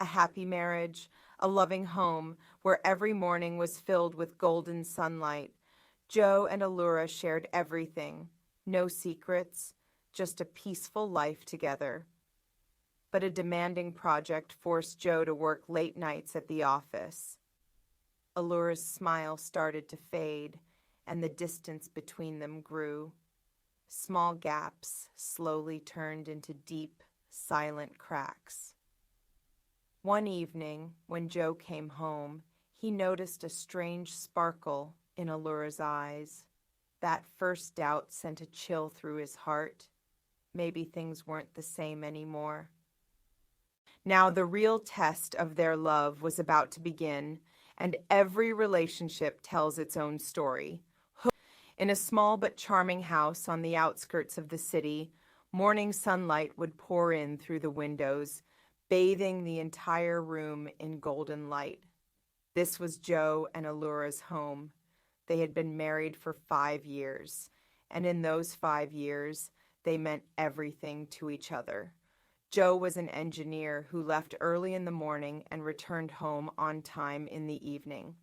a happy marriage, a loving home where every morning was filled with golden sunlight. Joe and Alura shared everything, no secrets, just a peaceful life together. But a demanding project forced Joe to work late nights at the office. Alura's smile started to fade, and the distance between them grew. Small gaps slowly turned into deep, silent cracks. One evening, when Joe came home, he noticed a strange sparkle in Alura's eyes. That first doubt sent a chill through his heart. Maybe things weren't the same anymore. Now the real test of their love was about to begin, and every relationship tells its own story. In a small but charming house on the outskirts of the city, morning sunlight would pour in through the windows, bathing the entire room in golden light. This was Joe and Alura's home. They had been married for 5 years, and in those 5 years, they meant everything to each other. Joe was an engineer who left early in the morning and returned home on time in the evening.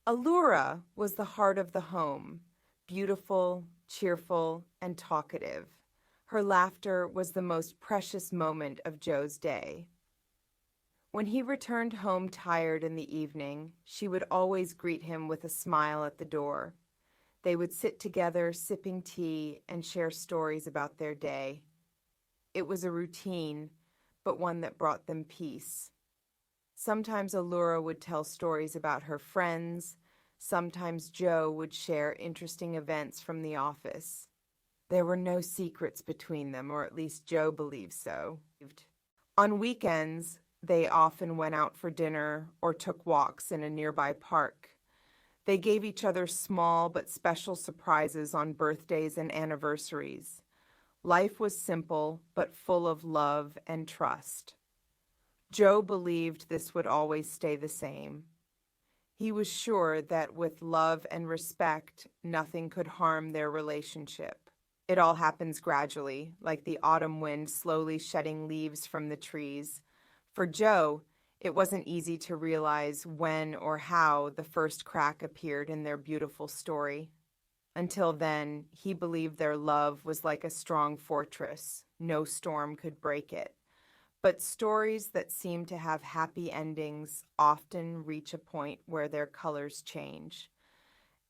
Alura was the heart of the home, beautiful, cheerful, and talkative. Her laughter was the most precious moment of Joe's day. When he returned home tired in the evening, she would always greet him with a smile at the door. They would sit together sipping tea and share stories about their day. It was a routine, but one that brought them peace. Sometimes Alura would tell stories about her friends. Sometimes Joe would share interesting events from the office. There were no secrets between them, or at least Joe believed so. On weekends, they often went out for dinner or took walks in a nearby park. They gave each other small but special surprises on birthdays and anniversaries. Life was simple but full of love and trust. Joe believed this would always stay the same. He was sure that with love and respect, nothing could harm their relationship. It all happens gradually, like the autumn wind slowly shedding leaves from the trees. For Joe, it wasn't easy to realize when or how the first crack appeared in their beautiful story. Until then, he believed their love was like a strong fortress. No storm could break it. But stories that seem to have happy endings often reach a point where their colors change.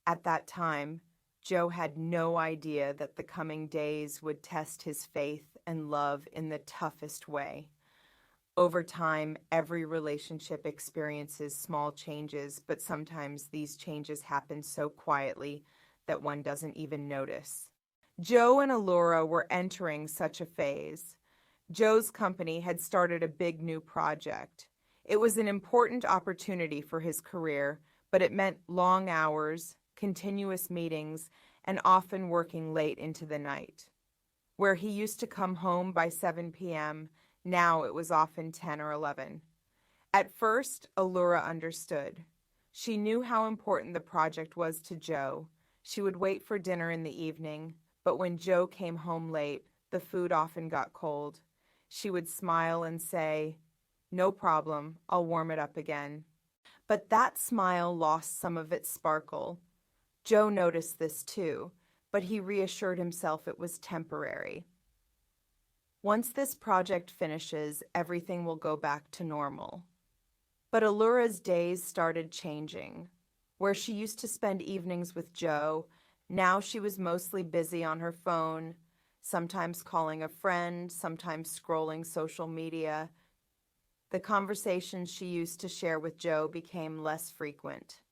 At that time, Joe had no idea that the coming days would test his faith and love in the toughest way. Over time, every relationship experiences small changes, but sometimes these changes happen so quietly that one doesn't even notice. Joe and Alura were entering such a phase. Joe's company had started a big new project. It was an important opportunity for his career, but it meant long hours, continuous meetings, and often working late into the night. Where he used to come home by 7 p.m., now it was often 10 or 11. At first, Alura understood. She knew how important the project was to Joe. She would wait for dinner in the evening, but when Joe came home late, the food often got cold. She would smile and say, "No problem, I'll warm it up again." But that smile lost some of its sparkle. Joe noticed this too, but he reassured himself it was temporary. Once this project finishes, everything will go back to normal. But Alura's days started changing. Where she used to spend evenings with Joe, now she was mostly busy on her phone, sometimes calling a friend, sometimes scrolling social media. The conversations she used to share with Joe became less frequent.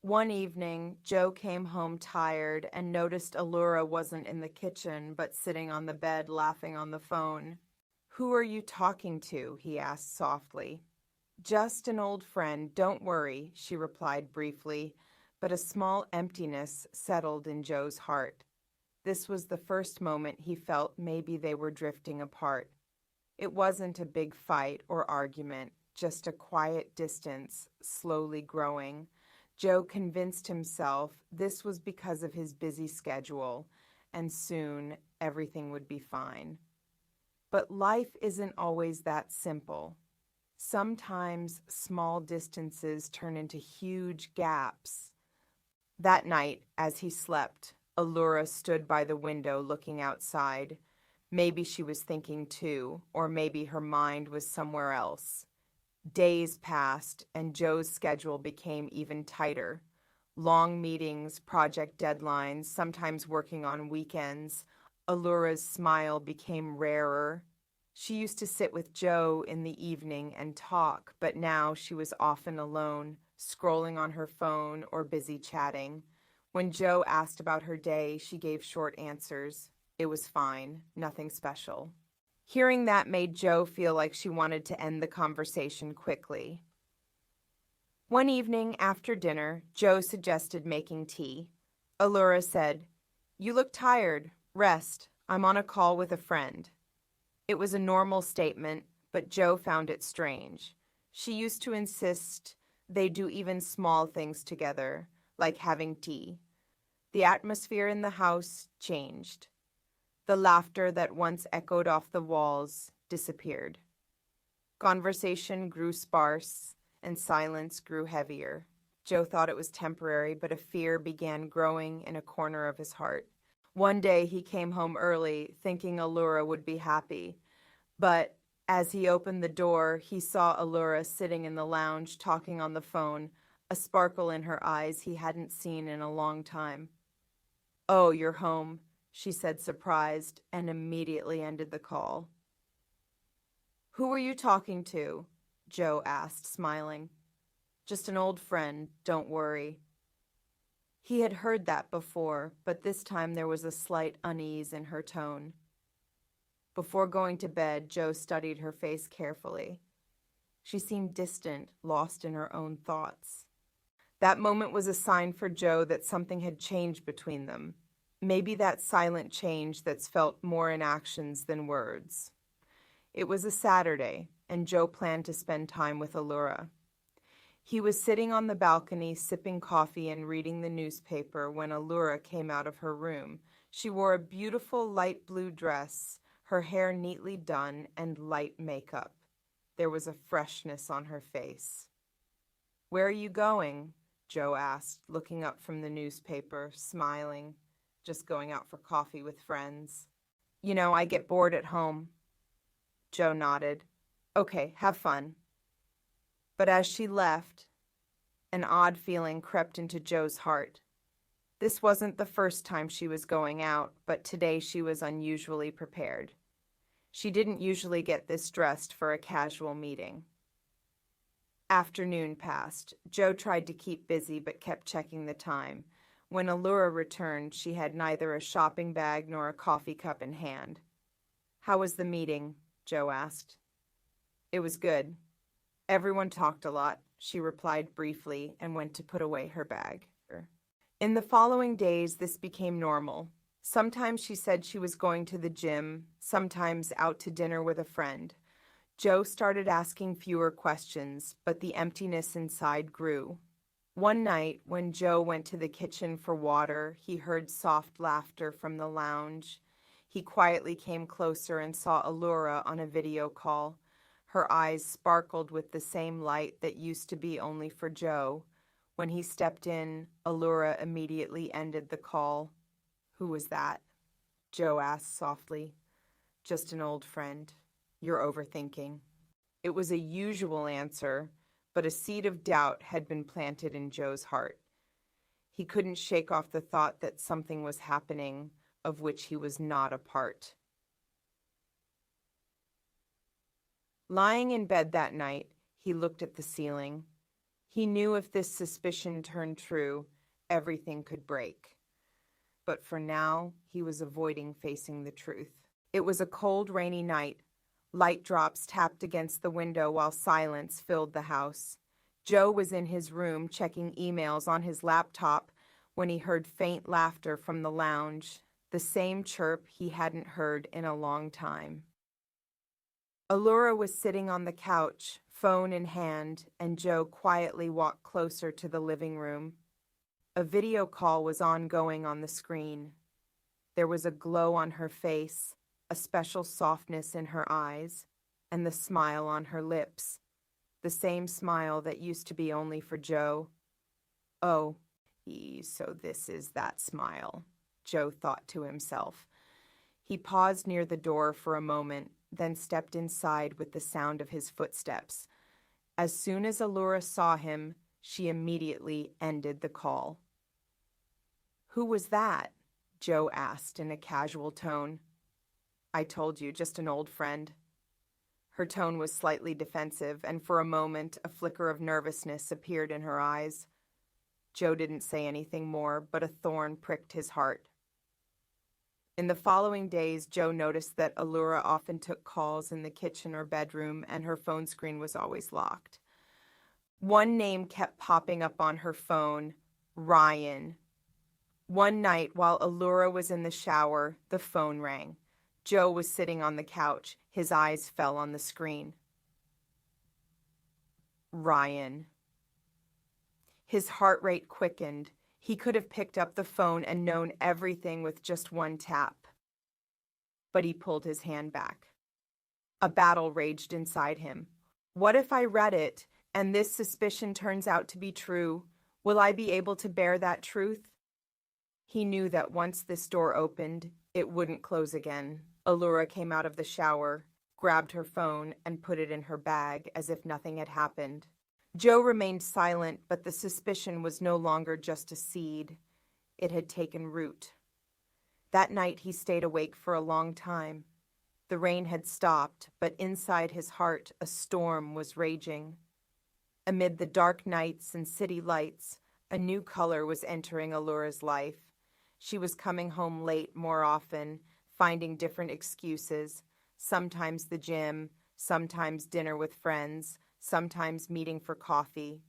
One evening, Joe came home tired and noticed Alura wasn't in the kitchen, but sitting on the bed laughing on the phone. "Who are you talking to?" he asked softly. "Just an old friend, don't worry," she replied briefly, but a small emptiness settled in Joe's heart. This was the first moment he felt maybe they were drifting apart. It wasn't a big fight or argument, just a quiet distance, slowly growing. Joe convinced himself this was because of his busy schedule, and soon everything would be fine. But life isn't always that simple. Sometimes small distances turn into huge gaps. That night, as he slept, Allura stood by the window looking outside. Maybe she was thinking too, or maybe her mind was somewhere else. Days passed, and Joe's schedule became even tighter. Long meetings, project deadlines, sometimes working on weekends. Allura's smile became rarer. She used to sit with Joe in the evening and talk, but now she was often alone, scrolling on her phone or busy chatting. When Joe asked about her day, she gave short answers. It was fine, nothing special. Hearing that made Joe feel like she wanted to end the conversation quickly. One evening after dinner, Joe suggested making tea. Allura said, "You look tired. Rest. I'm on a call with a friend." It was a normal statement, but Joe found it strange. She used to insist they do even small things together, like having tea. The atmosphere in the house changed. The laughter that once echoed off the walls disappeared. Conversation grew sparse, and silence grew heavier. Joe thought it was temporary, but a fear began growing in a corner of his heart. One day he came home early, thinking Allura would be happy. But as he opened the door, he saw Allura sitting in the lounge talking on the phone, a sparkle in her eyes he hadn't seen in a long time. "Oh, you're home," she said, surprised, and immediately ended the call. "Who were you talking to?" Joe asked, smiling. "Just an old friend, don't worry." He had heard that before, but this time there was a slight unease in her tone. Before going to bed, Joe studied her face carefully. She seemed distant, lost in her own thoughts. That moment was a sign for Joe that something had changed between them. Maybe that silent change that's felt more in actions than words. It was a Saturday, and Joe planned to spend time with Allura. He was sitting on the balcony, sipping coffee and reading the newspaper when Allura came out of her room. She wore a beautiful light blue dress, her hair neatly done, and light makeup. There was a freshness on her face. "Where are you going?" Joe asked, looking up from the newspaper, smiling. "Just going out for coffee with friends." I get bored at home." Joe nodded. "Okay, have fun." But as she left, an odd feeling crept into Joe's heart. This wasn't the first time she was going out, but today she was unusually prepared. She didn't usually get this dressed for a casual meeting. Afternoon passed. Joe tried to keep busy but kept checking the time. When Allura returned, she had neither a shopping bag nor a coffee cup in hand. "How was the meeting?" Joe asked. "It was good. Everyone talked a lot," she replied briefly and went to put away her bag. In the following days, this became normal. Sometimes she said she was going to the gym, sometimes out to dinner with a friend. Joe started asking fewer questions, but the emptiness inside grew. One night, when Joe went to the kitchen for water, he heard soft laughter from the lounge. He quietly came closer and saw Allura on a video call. Her eyes sparkled with the same light that used to be only for Joe. When he stepped in, Allura immediately ended the call. "Who was that?" Joe asked softly. "Just an old friend. You're overthinking." It was a usual answer, but a seed of doubt had been planted in Joe's heart. He couldn't shake off the thought that something was happening of which he was not a part. Lying in bed that night, he looked at the ceiling. He knew if this suspicion turned true, everything could break. But for now, he was avoiding facing the truth. It was a cold, rainy night. Light drops tapped against the window while silence filled the house. Joe was in his room checking emails on his laptop when he heard faint laughter from the lounge, the same chirp he hadn't heard in a long time. Allura was sitting on the couch, phone in hand, and Joe quietly walked closer to the living room. A video call was ongoing on the screen. There was a glow on her face, a special softness in her eyes, and the smile on her lips. the same smile that used to be only for Joe. Oh, so this is that smile, Joe thought to himself. He paused near the door for a moment, then stepped inside with the sound of his footsteps. As soon as Alura saw him, she immediately ended the call. "Who was that?" Joe asked in a casual tone. "I told you, just an old friend." Her tone was slightly defensive, and for a moment a flicker of nervousness appeared in her eyes. Joe didn't say anything more, but a thorn pricked his heart. In the following days, Joe noticed that Alura often took calls in the kitchen or bedroom, and her phone screen was always locked. One name kept popping up on her phone: Ryan. One night, while Alura was in the shower, the phone rang. Joe was sitting on the couch. His eyes fell on the screen. Ryan. His heart rate quickened. He could have picked up the phone and known everything with just one tap. But he pulled his hand back. A battle raged inside him. What if I read it, and this suspicion turns out to be true? Will I be able to bear that truth? He knew that once this door opened, it wouldn't close again. Alura came out of the shower, grabbed her phone, and put it in her bag as if nothing had happened. Joe remained silent, but the suspicion was no longer just a seed. It had taken root. That night he stayed awake for a long time. The rain had stopped, but inside his heart a storm was raging. Amid the dark nights and city lights, a new color was entering Alura's life. She was coming home late more often, finding different excuses, sometimes the gym, sometimes dinner with friends, sometimes meeting for coffee.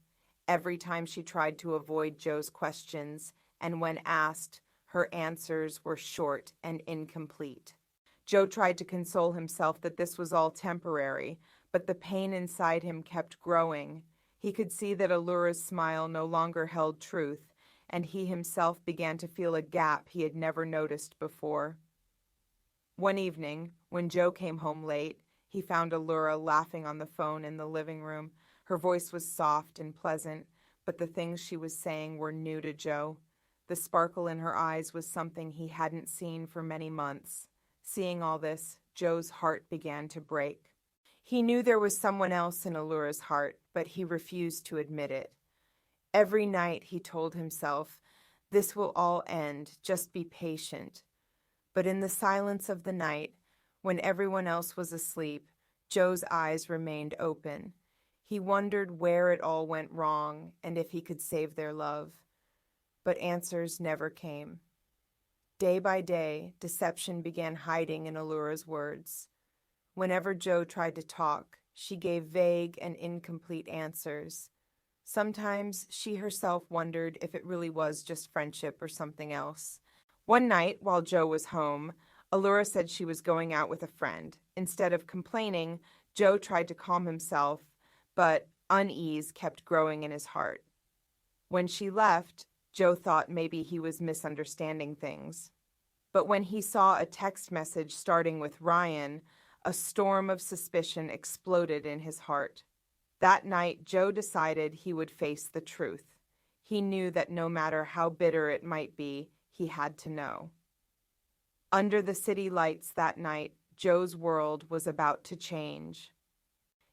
Every time she tried to avoid Joe's questions, and when asked, her answers were short and incomplete. Joe tried to console himself that this was all temporary, but the pain inside him kept growing. He could see that Alura's smile no longer held truth, and he himself began to feel a gap he had never noticed before. One evening, when Joe came home late, he found Alura laughing on the phone in the living room. Her voice was soft and pleasant, but the things she was saying were new to Joe. The sparkle in her eyes was something he hadn't seen for many months. Seeing all this, Joe's heart began to break. He knew there was someone else in Alura's heart, but he refused to admit it. Every night he told himself, "This will all end, just be patient." But in the silence of the night, when everyone else was asleep, Joe's eyes remained open. He wondered where it all went wrong and if he could save their love. But answers never came. Day by day, deception began hiding in Alura's words. Whenever Joe tried to talk, she gave vague and incomplete answers. Sometimes she herself wondered if it really was just friendship or something else. One night, while Joe was home, Alura said she was going out with a friend. Instead of complaining, Joe tried to calm himself, but unease kept growing in his heart. When she left, Joe thought maybe he was misunderstanding things. But when he saw a text message starting with Ryan, a storm of suspicion exploded in his heart. That night, Joe decided he would face the truth. He knew that no matter how bitter it might be, he had to know. Under the city lights that night, Joe's world was about to change.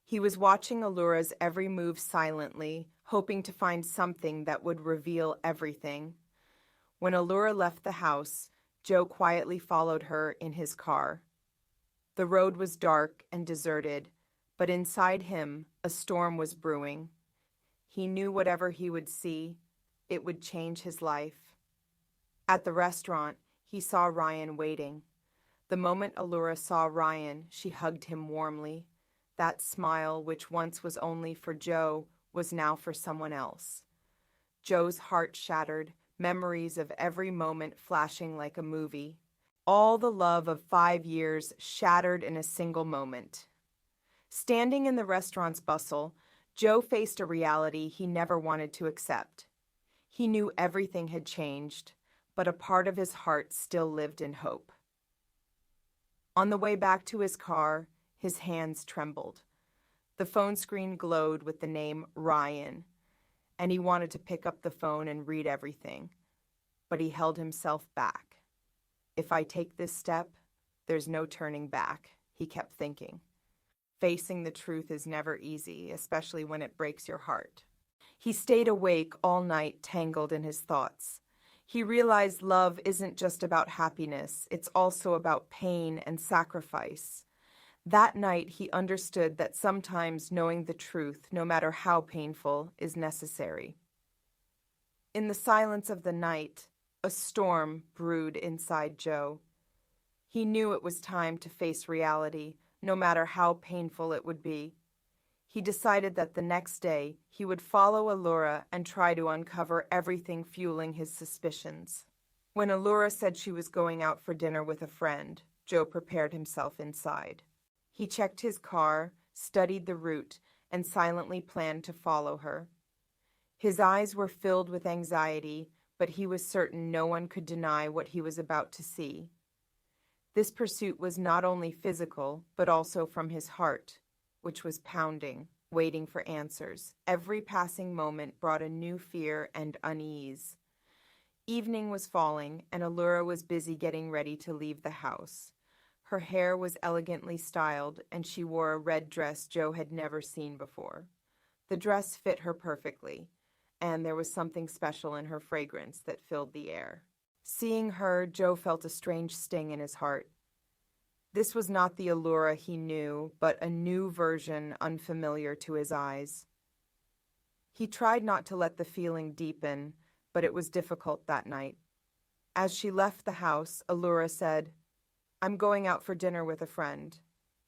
He was watching Alura's every move silently, hoping to find something that would reveal everything. When Alura left the house, Joe quietly followed her in his car. The road was dark and deserted, but inside him, a storm was brewing. He knew whatever he would see, it would change his life. At the restaurant, he saw Ryan waiting. The moment Alura saw Ryan, she hugged him warmly. That smile, which once was only for Joe, was now for someone else. Joe's heart shattered, memories of every moment flashing like a movie. All the love of 5 years shattered in a single moment. Standing in the restaurant's bustle, Joe faced a reality he never wanted to accept. He knew everything had changed, but a part of his heart still lived in hope. On the way back to his car, his hands trembled. The phone screen glowed with the name Ryan, and he wanted to pick up the phone and read everything, but he held himself back. If I take this step, there's no turning back, he kept thinking. Facing the truth is never easy, especially when it breaks your heart. He stayed awake all night, tangled in his thoughts. He realized love isn't just about happiness, it's also about pain and sacrifice. That night, he understood that sometimes knowing the truth, no matter how painful, is necessary. In the silence of the night, a storm brewed inside Joe. He knew it was time to face reality, no matter how painful it would be. He decided that the next day he would follow Alura and try to uncover everything fueling his suspicions. When Alura said she was going out for dinner with a friend, Joe prepared himself inside. He checked his car, studied the route, and silently planned to follow her. His eyes were filled with anxiety, but he was certain no one could deny what he was about to see. This pursuit was not only physical, but also from his heart, which was pounding, waiting for answers. Every passing moment brought a new fear and unease. Evening was falling, and Alura was busy getting ready to leave the house. Her hair was elegantly styled, and she wore a red dress Joe had never seen before. The dress fit her perfectly, and there was something special in her fragrance that filled the air. Seeing her, Joe felt a strange sting in his heart. This was not the Alura he knew, but a new version unfamiliar to his eyes. He tried not to let the feeling deepen, but it was difficult that night. As she left the house, Alura said, "I'm going out for dinner with a friend."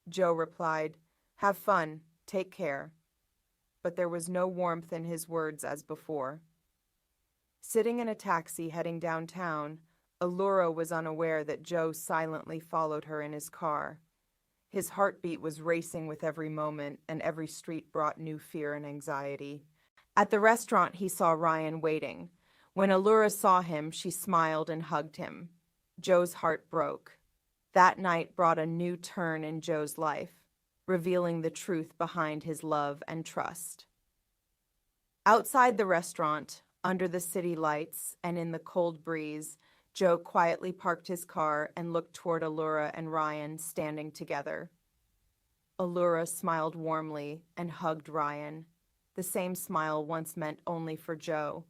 Joe replied, "Have fun, take care." But there was no warmth in his words as before. Sitting in a taxi heading downtown, Alura was unaware that Joe silently followed her in his car. His heartbeat was racing with every moment, and every street brought new fear and anxiety. At the restaurant, he saw Ryan waiting. When Alura saw him, she smiled and hugged him. Joe's heart broke. That night brought a new turn in Joe's life, revealing the truth behind his love and trust. Outside the restaurant, under the city lights and in the cold breeze, Joe quietly parked his car and looked toward Alura and Ryan standing together. Alura smiled warmly and hugged Ryan, the same smile once meant only for Joe.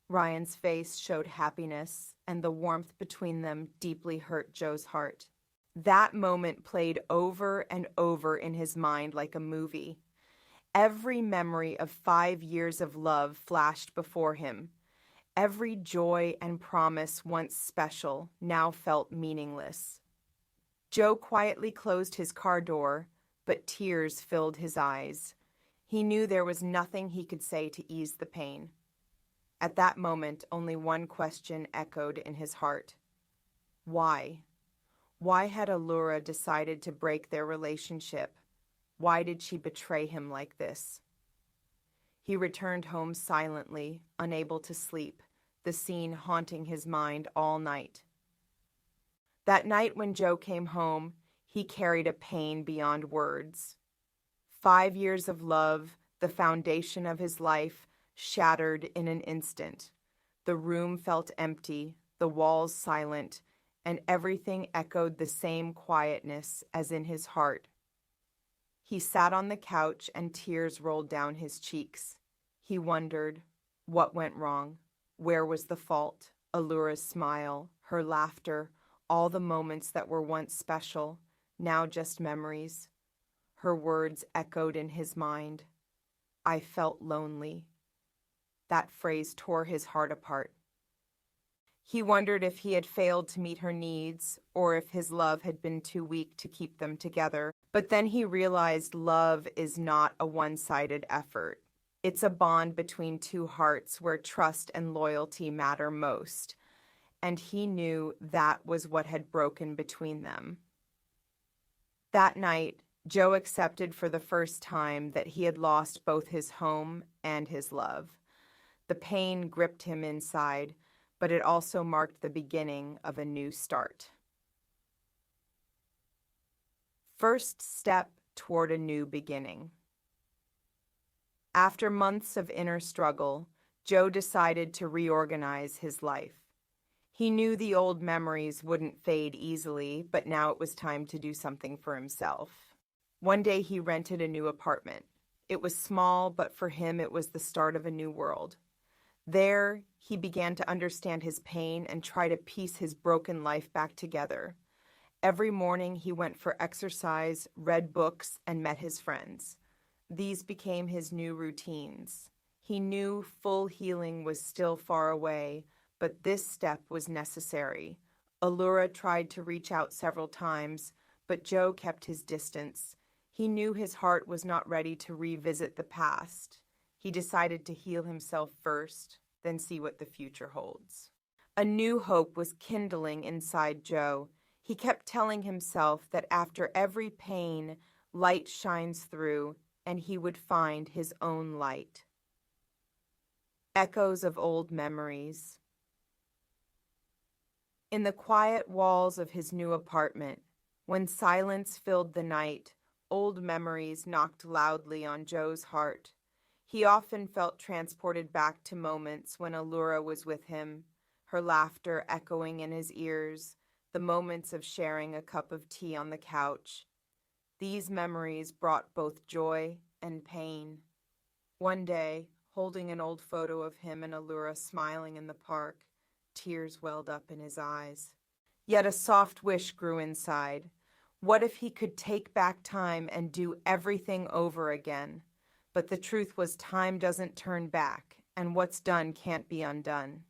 Ryan's face showed happiness, and the warmth between them deeply hurt Joe's heart. That moment played over and over in his mind like a movie. Every memory of 5 years of love flashed before him. Every joy and promise once special now felt meaningless. Joe quietly closed his car door, but tears filled his eyes. He knew there was nothing he could say to ease the pain. At that moment, only one question echoed in his heart. Why? Why had Alura decided to break their relationship? Why did she betray him like this? He returned home silently, unable to sleep, the scene haunting his mind all night. That night when Joe came home, he carried a pain beyond words. 5 years of love, the foundation of his life, shattered in an instant. The room felt empty, the walls silent, and everything echoed the same quietness as in his heart. He sat on the couch and tears rolled down his cheeks. He wondered, what went wrong? Where was the fault? Alura's smile, her laughter, all the moments that were once special, now just memories. Her words echoed in his mind. I felt lonely. That phrase tore his heart apart. He wondered if he had failed to meet her needs, or if his love had been too weak to keep them together. But then he realized love is not a one-sided effort. It's a bond between two hearts where trust and loyalty matter most. And he knew that was what had broken between them. That night, Joe accepted for the first time that he had lost both his home and his love. The pain gripped him inside, but it also marked the beginning of a new start. First step toward a new beginning. After months of inner struggle, Joe decided to reorganize his life. He knew the old memories wouldn't fade easily, but now it was time to do something for himself. One day he rented a new apartment. It was small, but for him it was the start of a new world. There, he began to understand his pain and try to piece his broken life back together. Every morning he went for exercise, read books, and met his friends. These became his new routines. He knew full healing was still far away, but this step was necessary. Alura tried to reach out several times, but Joe kept his distance. He knew his heart was not ready to revisit the past. He decided to heal himself first, then see what the future holds. A new hope was kindling inside Joe. He kept telling himself that after every pain, light shines through, and he would find his own light. Echoes of old memories. In the quiet walls of his new apartment, when silence filled the night, old memories knocked loudly on Joe's heart. He often felt transported back to moments when Alura was with him, her laughter echoing in his ears, the moments of sharing a cup of tea on the couch. These memories brought both joy and pain. One day, holding an old photo of him and Alura smiling in the park, tears welled up in his eyes. Yet a soft wish grew inside. What if he could take back time and do everything over again? But the truth was time doesn't turn back, and what's done can't be undone.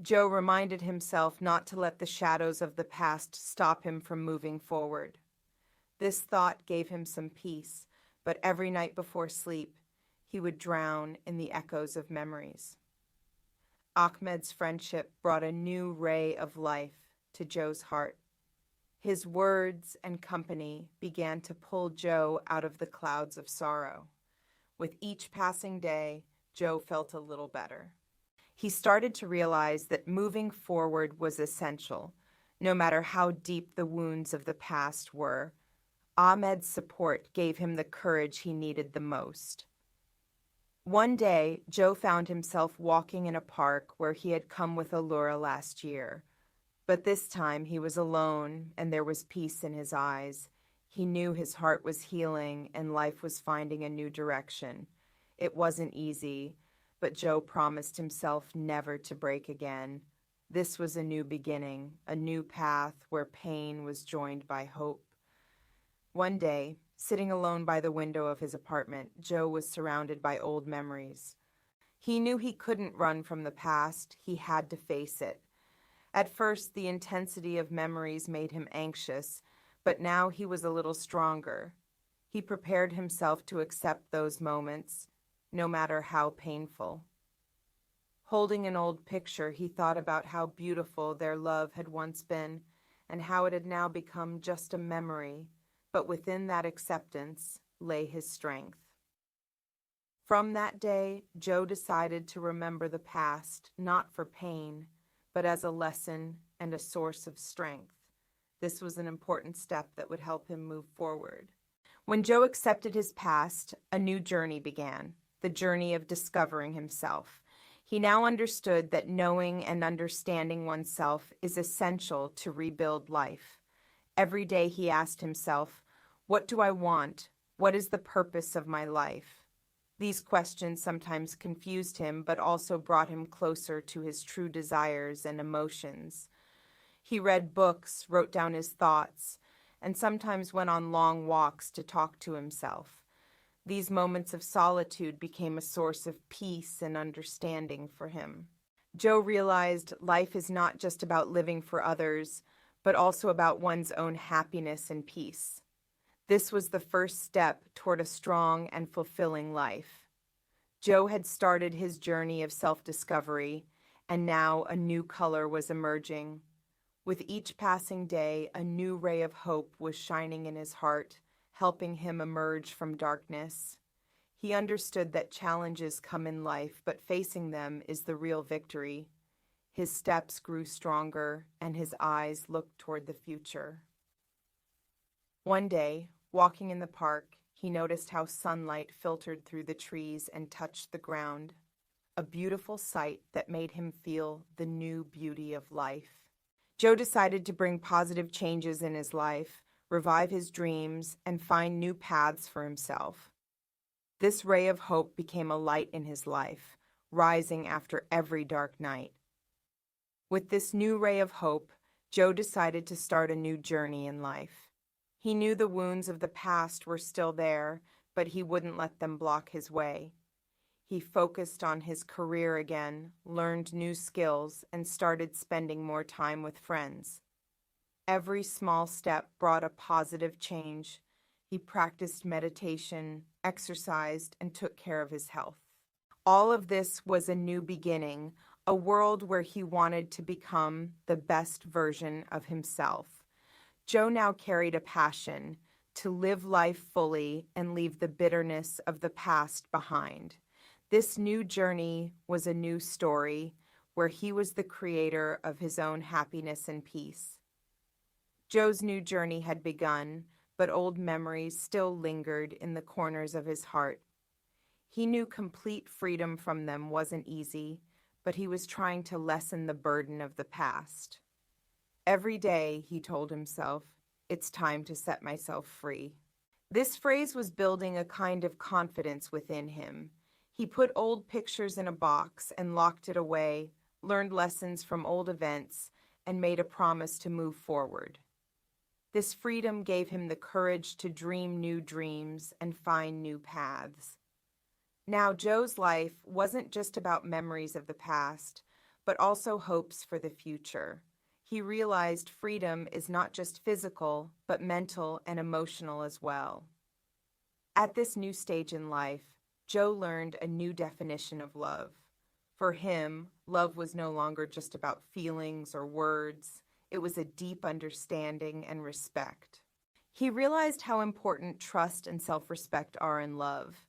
Joe reminded himself not to let the shadows of the past stop him from moving forward. This thought gave him some peace, but every night before sleep, he would drown in the echoes of memories. Ahmed's friendship brought a new ray of life to Joe's heart. His words and company began to pull Joe out of the clouds of sorrow. With each passing day, Joe felt a little better. He started to realize that moving forward was essential, no matter how deep the wounds of the past were. Ahmed's support gave him the courage he needed the most. One day, Joe found himself walking in a park where he had come with Alura last year. But this time he was alone, and there was peace in his eyes. He knew his heart was healing and life was finding a new direction. It wasn't easy, but Joe promised himself never to break again. This was a new beginning, a new path where pain was joined by hope. One day, sitting alone by the window of his apartment, Joe was surrounded by old memories. He knew he couldn't run from the past. He had to face it. At first, the intensity of memories made him anxious, but now he was a little stronger. He prepared himself to accept those moments, no matter how painful. Holding an old picture, he thought about how beautiful their love had once been and how it had now become just a memory, but within that acceptance lay his strength. From that day, Joe decided to remember the past, not for pain, but as a lesson and a source of strength. This was an important step that would help him move forward. When Joe accepted his past, a new journey began, the journey of discovering himself. He now understood that knowing and understanding oneself is essential to rebuild life. Every day he asked himself, what do I want? What is the purpose of my life? These questions sometimes confused him, but also brought him closer to his true desires and emotions. He read books, wrote down his thoughts, and sometimes went on long walks to talk to himself. These moments of solitude became a source of peace and understanding for him. Joe realized life is not just about living for others, but also about one's own happiness and peace. This was the first step toward a strong and fulfilling life. Joe had started his journey of self-discovery, and now a new color was emerging. With each passing day, a new ray of hope was shining in his heart, helping him emerge from darkness. He understood that challenges come in life, but facing them is the real victory. His steps grew stronger, and his eyes looked toward the future. One day, walking in the park, He noticed how sunlight filtered through the trees and touched the ground, a beautiful sight that made him feel the new beauty of life. Joe decided to bring positive changes in his life, revive his dreams, and find new paths for himself. This ray of hope became a light in his life, rising after every dark night. With this new ray of hope, Joe decided to start a new journey in life. He knew the wounds of the past were still there, but he wouldn't let them block his way. He focused on his career again, learned new skills, and started spending more time with friends. Every small step brought a positive change. He practiced meditation, exercised, and took care of his health. All of this was a new beginning, a world where he wanted to become the best version of himself. Joe now carried a passion to live life fully and leave the bitterness of the past behind. This new journey was a new story where he was the creator of his own happiness and peace. Joe's new journey had begun, but old memories still lingered in the corners of his heart. He knew complete freedom from them wasn't easy, but he was trying to lessen the burden of the past. Every day, he told himself, "It's time to set myself free." This phrase was building a kind of confidence within him. He put old pictures in a box and locked it away, learned lessons from old events, and made a promise to move forward. This freedom gave him the courage to dream new dreams and find new paths. Now, Joe's life wasn't just about memories of the past, but also hopes for the future. He realized freedom is not just physical, but mental and emotional as well. At this new stage in life, Joe learned a new definition of love. For him, love was no longer just about feelings or words. It was a deep understanding and respect. He realized how important trust and self-respect are in love.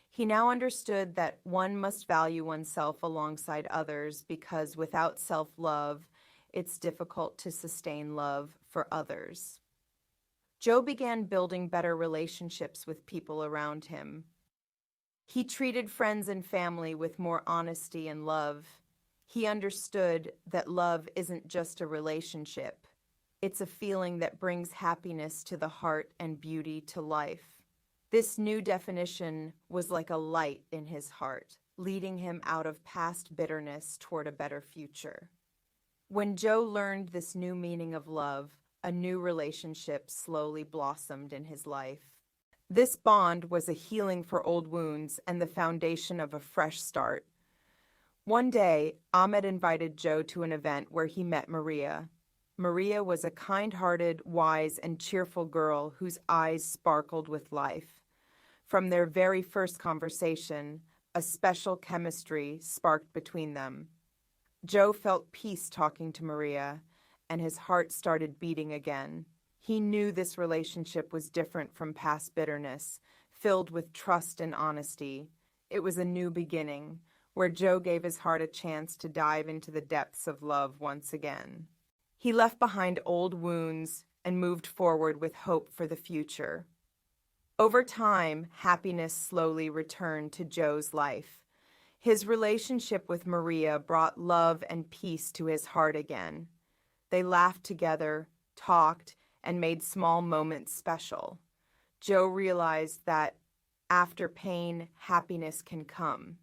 He now understood that one must value oneself alongside others because without self-love, it's difficult to sustain love for others. Joe began building better relationships with people around him. He treated friends and family with more honesty and love. He understood that love isn't just a relationship. It's a feeling that brings happiness to the heart and beauty to life. This new definition was like a light in his heart, leading him out of past bitterness toward a better future. When Joe learned this new meaning of love, a new relationship slowly blossomed in his life. This bond was a healing for old wounds and the foundation of a fresh start. One day, Ahmed invited Joe to an event where he met Maria. Maria was a kind-hearted, wise, and cheerful girl whose eyes sparkled with life. From their very first conversation, a special chemistry sparked between them. Joe felt peace talking to Maria, and his heart started beating again. He knew this relationship was different from past bitterness, filled with trust and honesty. It was a new beginning, where Joe gave his heart a chance to dive into the depths of love once again. He left behind old wounds and moved forward with hope for the future. Over time, happiness slowly returned to Joe's life. His relationship with Maria brought love and peace to his heart again. They laughed together, talked, and made small moments special. Joe realized that after pain, happiness can come.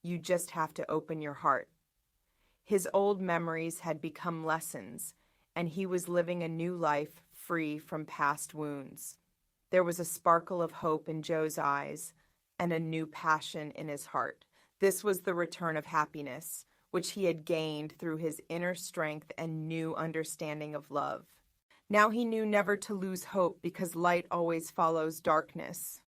You just have to open your heart. His old memories had become lessons, and he was living a new life free from past wounds. There was a sparkle of hope in Joe's eyes and a new passion in his heart. This was the return of happiness, which he had gained through his inner strength and new understanding of love. Now he knew never to lose hope because light always follows darkness.